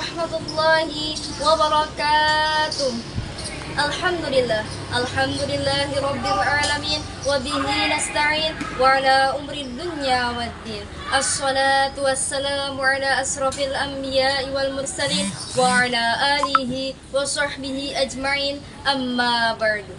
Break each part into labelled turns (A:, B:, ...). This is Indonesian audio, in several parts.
A: warahmatullahi wabarakatuh. Alhamdulillahi rabbil alamin wa bihi nasta'in wa ala umri dunya waddin. Assalatu wassalamu ala asrafil anbiya'i wal mursalin wa ala alihi wa sahbihi ajma'in, amma ba'du.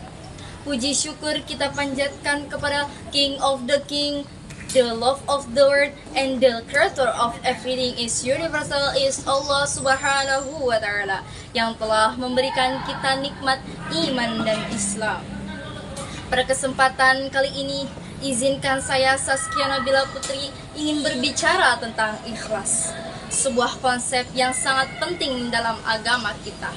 A: Puji syukur kita panjatkan kepada King of the King, the love of the world, and the creator of everything is universal is Allah subhanahu wa ta'ala, yang telah memberikan kita nikmat iman dan Islam. Pada kesempatan kali ini, izinkan saya Saskia Nabila Putri ingin berbicara tentang ikhlas, sebuah konsep yang sangat penting dalam agama kita.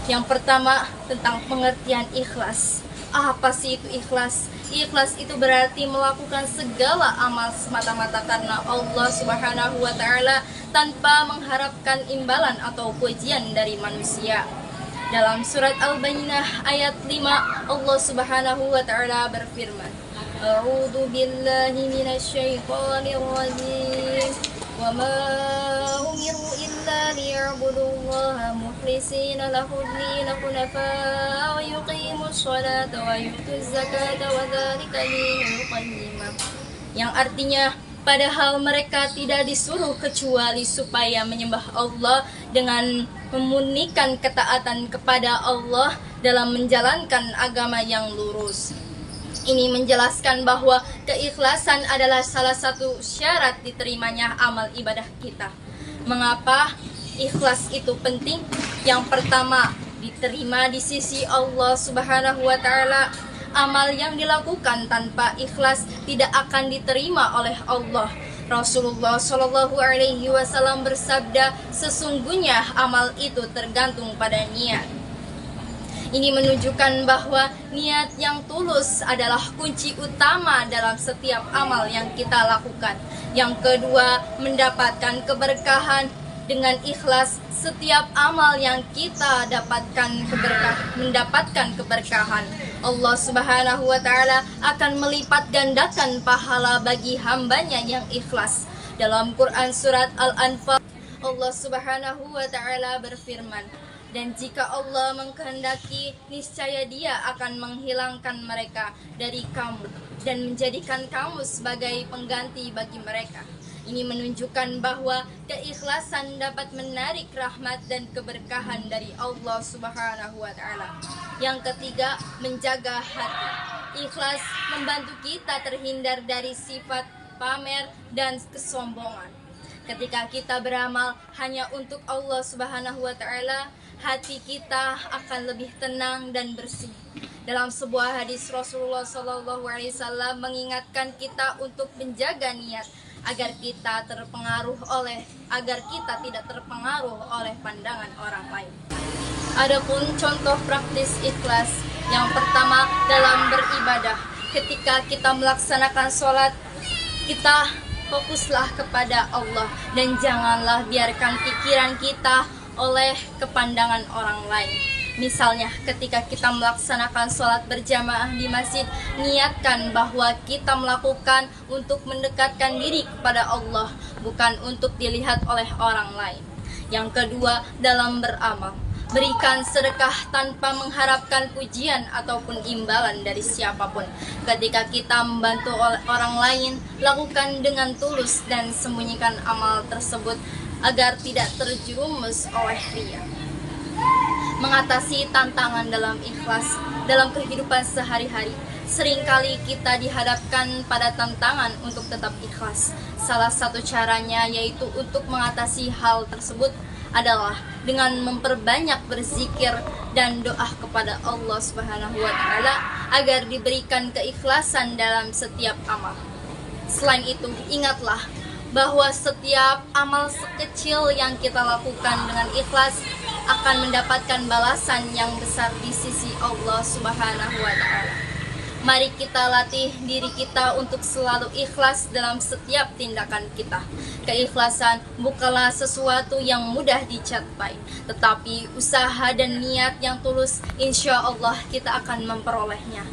A: Yang pertama, tentang pengertian ikhlas. Apa sih itu ikhlas? Ikhlas itu berarti melakukan segala amal semata-mata karena Allah subhanahu wa ta'ala tanpa mengharapkan imbalan atau pujian dari manusia. Dalam surat Al-Bayyinah ayat 5, Allah subhanahu wa ta'ala berfirman, A'udzu billahi minasyaitonir rajim. Wa ma umiru illa liya'budullaha mukhlishina lahud-din hunafa wa yuqimus sholata wa yutuz zakata wa dzalika dinul qayyimah. Yang artinya, padahal mereka tidak disuruh kecuali supaya menyembah Allah dengan memurnikan ketaatan kepada Allah dalam menjalankan agama yang lurus. Ini menjelaskan bahwa keikhlasan adalah salah satu syarat diterimanya amal ibadah kita. Mengapa ikhlas itu penting? Yang pertama, diterima di sisi Allah subhanahu wa ta'ala. Amal yang dilakukan tanpa ikhlas tidak akan diterima oleh Allah. Rasulullah Shallallahu Alaihi Wasallam bersabda, sesungguhnya amal itu tergantung pada niat. Ini menunjukkan bahwa niat yang tulus adalah kunci utama dalam setiap amal yang kita lakukan. Yang kedua, mendapatkan keberkahan. Dengan ikhlas, setiap amal yang kita mendapatkan keberkahan. Allah subhanahu wa ta'ala akan melipat gandakan pahala bagi hambanya yang ikhlas. Dalam Quran surat Al-Anfal, Allah subhanahu wa ta'ala berfirman, dan jika Allah mengkehendaki, niscaya Dia akan menghilangkan mereka dari kamu dan menjadikan kamu sebagai pengganti bagi mereka. Ini menunjukkan bahwa keikhlasan dapat menarik rahmat dan keberkahan dari Allah subhanahu wa ta'ala. Yang ketiga, menjaga hati. Ikhlas membantu kita terhindar dari sifat pamer dan kesombongan. Ketika kita beramal hanya untuk Allah subhanahu wa ta'ala, hati kita akan lebih tenang dan bersih. Dalam sebuah hadis, Rasulullah SAW mengingatkan kita untuk menjaga niat agar kita tidak terpengaruh oleh pandangan orang lain. Adapun contoh praktis ikhlas, yang pertama dalam beribadah. Ketika kita melaksanakan sholat, kita fokuslah kepada Allah dan janganlah biarkan pikiran kita oleh kepandangan orang lain. Misalnya, ketika kita melaksanakan sholat berjamaah di masjid, niatkan bahwa kita melakukan untuk mendekatkan diri kepada Allah, bukan untuk dilihat oleh orang lain. Yang kedua, dalam beramal, berikan sedekah tanpa mengharapkan pujian ataupun imbalan dari siapapun. Ketika kita membantu orang lain, lakukan dengan tulus dan sembunyikan amal tersebut agar tidak terjerumus oleh riya. Mengatasi tantangan dalam ikhlas dalam kehidupan sehari-hari. Seringkali kita dihadapkan pada tantangan untuk tetap ikhlas. Salah satu caranya yaitu untuk mengatasi hal tersebut adalah dengan memperbanyak berzikir dan doa kepada Allah Subhanahu wa ta'ala agar diberikan keikhlasan dalam setiap amal. Selain itu, ingatlah bahwa setiap amal sekecil yang kita lakukan dengan ikhlas akan mendapatkan balasan yang besar di sisi Allah Subhanahu wa ta'ala. Mari kita latih diri kita untuk selalu ikhlas dalam setiap tindakan kita. Keikhlasan bukanlah sesuatu yang mudah dicapai, tetapi usaha dan niat yang tulus, insya Allah kita akan memperolehnya.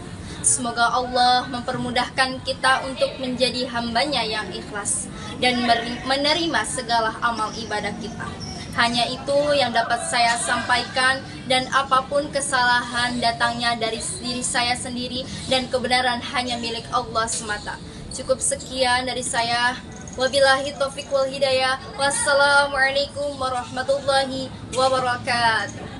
A: Semoga Allah mempermudahkan kita untuk menjadi hambanya yang ikhlas dan menerima segala amal ibadah kita. Hanya itu yang dapat saya sampaikan, dan apapun kesalahan datangnya dari diri saya sendiri, dan kebenaran hanya milik Allah semata. Cukup sekian dari saya. Wabillahi taufiq wal hidayah. Wassalamualaikum warahmatullahi wabarakatuh.